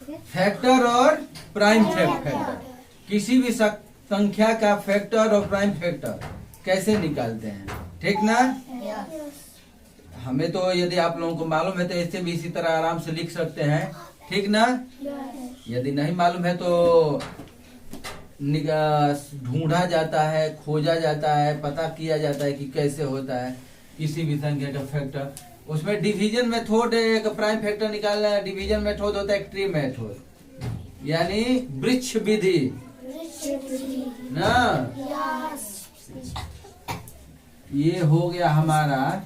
Factor और prime factor. किसी भी संख्या का फैक्टर और प्राइम फैक्टर कैसे निकालते हैं, ठीक ना। हमें तो यदि आप लोगों को मालूम है तो ऐसे भी इसी तरह आराम से लिख सकते हैं, ठीक ना। यदि नहीं मालूम है तो ढूंढा जाता है, खोजा जाता है, पता किया जाता है कि कैसे होता है किसी भी संख्या का फैक्टर। उसमें डिवीजन मेथड एक प्राइम फैक्टर निकालना है, डिवीजन मेथड होता है एक ट्री मेथड, यानी वृक्ष विधि ना। ये हो गया हमारा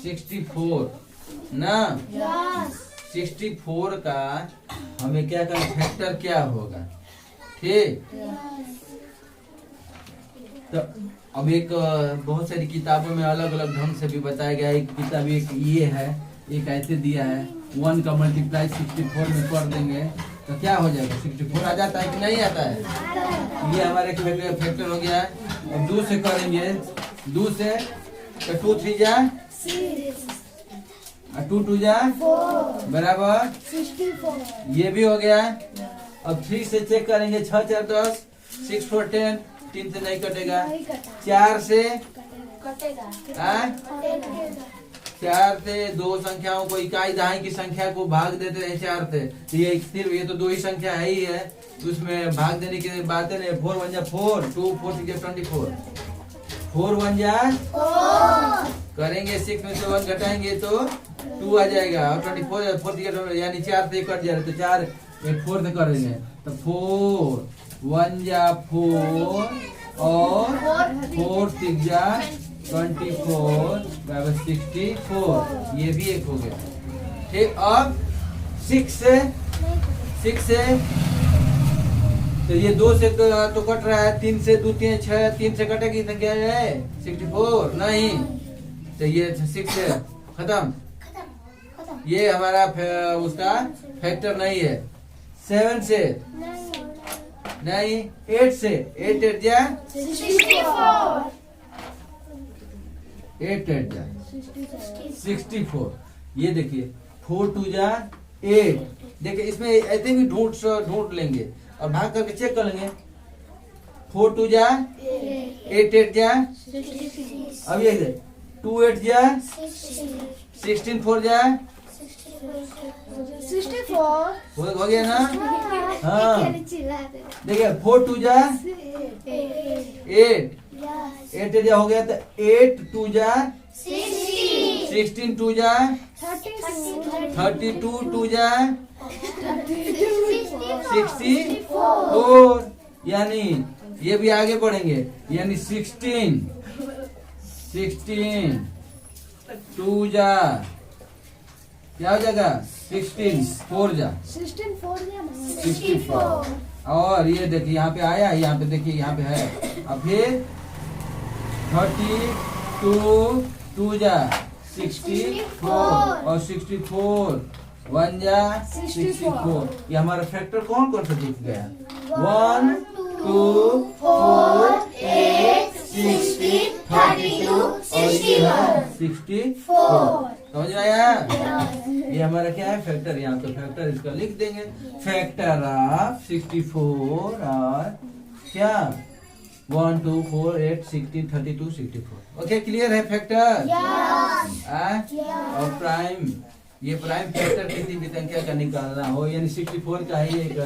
64 ना। 64 का हमें क्या करना, फैक्टर क्या होगा, ठीक। तो अब एक बहुत सारी किताबों में अलग अलग ढंग से भी बताया गया है। एक किताब एक ये है, एक ऐसे दिया है 1 का मल्टीप्लाई 64 में कर देंगे तो क्या हो जाएगा, 64 आ जाता है कि नहीं आता है। ये हमारे फैक्टर हो गया है। अब 2 से करेंगे, 2 से तो 2 3 जा 2 2 जा बराबर 64, ये भी हो गया। अब 3 से चेक करेंगे, 6 4 10, 6 4 10, 3 से नहीं कटेगा। 4 से कटेगा, 4 से दो संख्याओं को इकाई दहाई की संख्या को भाग देते हैं 4 से, तो ये सिर्फ ये तो दो ही संख्या है ही है, उसमें भाग देने की बात है नहीं। 4 1 जा 4, 2 4 6 24, 4 1 जा 4 करेंगे, 6 में से 1 घटाएंगे तो 2 आ जाएगा, और 24 4 6 यानी 4 से कट जाए तो 4 4 से करेंगे तो 4 1 जा 4 और 4 6 जा 24 बराबर 64, ये भी एक हो गया, ठीक। अब 6 से तो ये 2 से तो कट रहा है, 3 से 2 3 6, 3 से कटेगी संख्या है 64 नहीं, तो ये 6 से खत्म, ये हमारा उसका फैक्टर नहीं है। 7 से नहीं, 8 से 8 8 जा 8 8 जा 64, ये देखिए 4 2 जा 8, देखिए इसमें ऐसे भी ढूंढ लेंगे और भाग करके चेक कर लेंगे। 4 2 जा 8 8 जा, अब ये 2 8 जा 16 4 जा 64 हो गया ना। हाँ देखिए 4 2 जा 8 8 जा हो गया, तो 8 2 जा 16 2 जा 32 2 जा 64, यानी ये भी आगे बढ़ेंगे, यानी 16 2 जा क्या हो जाएगा 16 4 जा 64, और ये देखिए यहाँ पे आया, यहाँ पे देखिए यहाँ पे है। अब फिर 32 2 जा 64 और 64 1 जा 64, ये हमारा फैक्टर कौन कौन सा दिख गया, 1 2 4 8 16 32 और ये है 64, समझ में आया। ये हमारा क्या है फैक्टर, यहाँ तो फैक्टर इसका लिख देंगे, फैक्टर ऑफ 64 और क्या 1 2 4 8 16 32 64। ओके, क्लियर है फैक्टर। और प्राइम, ये प्राइम फैक्टर किसी भी संख्या का निकालना हो, यानी 64 का ही एक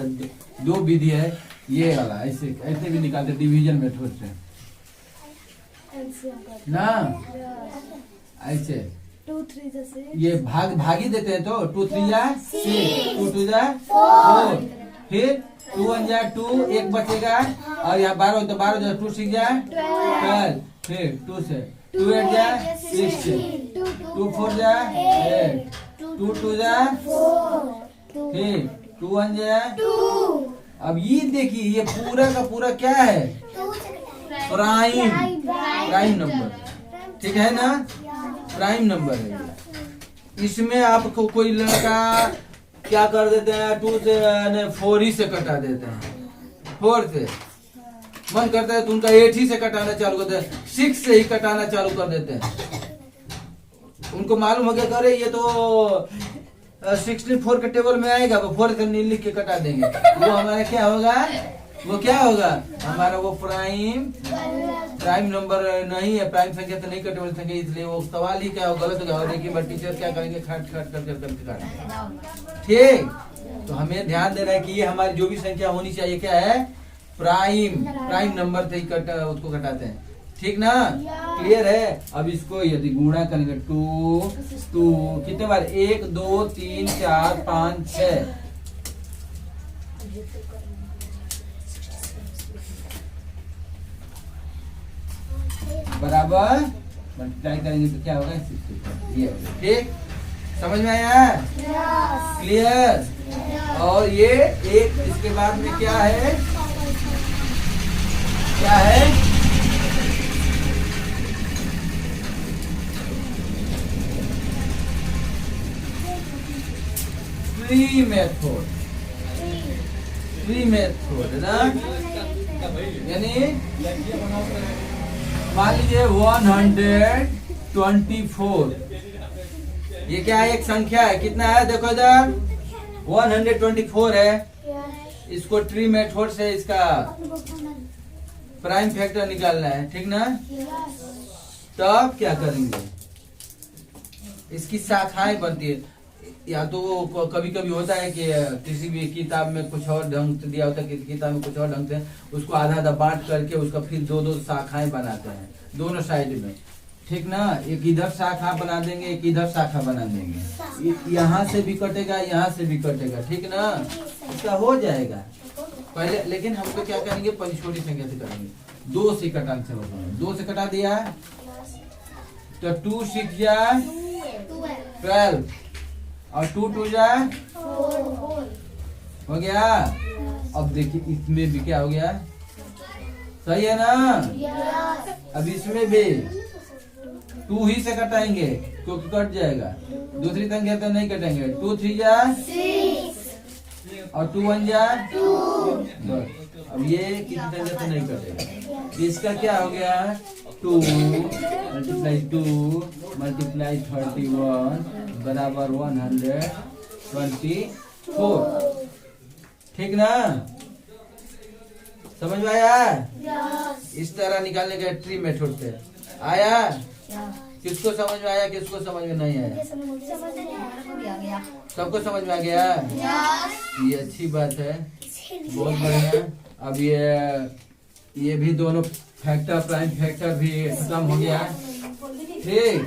दो विधि है, ये वाला ऐसे ऐसे भी निकालते डिवीजन मेथड से ना, ऐसे 2 3 जैसे ये भागी देते हैं तो 2 3 जा 6 2 2 जा 4, फिर 2 1 जा 2 1 बचेगा, और यहाँ 12 तो 12 जा 2 6 जा 12, फिर 2 से 2 8 जा 16, 2 4 जा 8, 2 2 जा 4, फिर 2 1 जा 2। अब ये देखिए ये पूरा का पूरा क्या है, प्राइम नंबर, ठीक है ना, प्राइम नंबर है। इसमें आपको कोई लड़का क्या कर देते हैं, 2 से 4 ही से कटा देते हैं, 4 से मन करता है तो उनका 8 ही से कटाना चालू करते हैं, 6 से ही कटाना चालू कर देते हैं। उनको मालूम हो गया करे ये तो 64 के टेबल में आएगा, वो 4 से नहीं लिख के कटा देंगे, वो हमारा क्या होगा, वो क्या होगा हमारा, वो प्राइम नंबर नहीं है, प्राइम संख्या तो नहीं कटेबल संख्या, इसलिए वो सवाल ही क्या गलत होगा। और एक बार टीचर क्या करेंगे, खट खट कर करके काटेंगे। ठीक, तो हमें ध्यान देना है कि ये हमारी जो भी संख्या होनी चाहिए क्या है, प्राइम नंबर से ही उसको घटाते हैं। ठीक ना, क्लियर है। अब इसको यदि गुणा करेंगे 2 कितने बार, 1 2 3 4 5 6, बराबर मल्टीप्लाई करेंगे तो क्या होगा 64। ये ठीक, समझ में आया, क्लियर। और ये एक इसके बाद में क्या है, क्या है, फ्री मेथड ना, यानी मान लीजिए 124, ये क्या है, एक संख्या है, कितना है देखो इधर 124 है, इसको ट्री मेथड से इसका प्राइम फैक्टर निकालना है। ठीक ना, तब क्या करेंगे, इसकी शाखाएं बनती है, या तो वो कभी कभी होता है कि किसी भी किताब में कुछ और ढंग से दिया होता है, किसी किताब में कुछ और ढंग से, उसको आधा आधा बांट करके उसका फिर दो शाखाएं बनाते हैं दोनों साइड में। ठीक ना, एक इधर शाखा बना देंगे, एक इधर शाखा बना देंगे, यहाँ से भी कटेगा, यहाँ से भी कटेगा। ठीक ना, इसका हो जाएगा पहले, लेकिन हमको क्या करेंगे, पहले छोटी संख्या से करेंगे, 2 से कटाने से होगा, 2 से कटा दिया तो 2 6 जा 12 और 2 2 जा 4 हो गया। अब देखिए इसमें भी क्या हो गया, सही है ना, अब इसमें भी 2 ही से कटाएंगे क्योंकि कट जाएगा, दूसरी संख्या तो नहीं कटेंगे। 2 3 जा 6 और 2 1 जा 2। अब ये किसी संख्या तो नहीं कटेगा, इसका क्या हो गया, 2 मल्टीप्लाई 2 मल्टीप्लाई 31 बराबर 124। ठीक ना, समझ में आया, इस तरह निकालने का ट्री मेथड से आया। किसको समझ में आया, किसको समझ में नहीं आया, सबको समझ में आ गया, ये अच्छी बात है, बहुत बढ़िया। अब ये भी दोनों फैक्टर प्राइम फैक्टर भी खत्म हो गया। ठीक।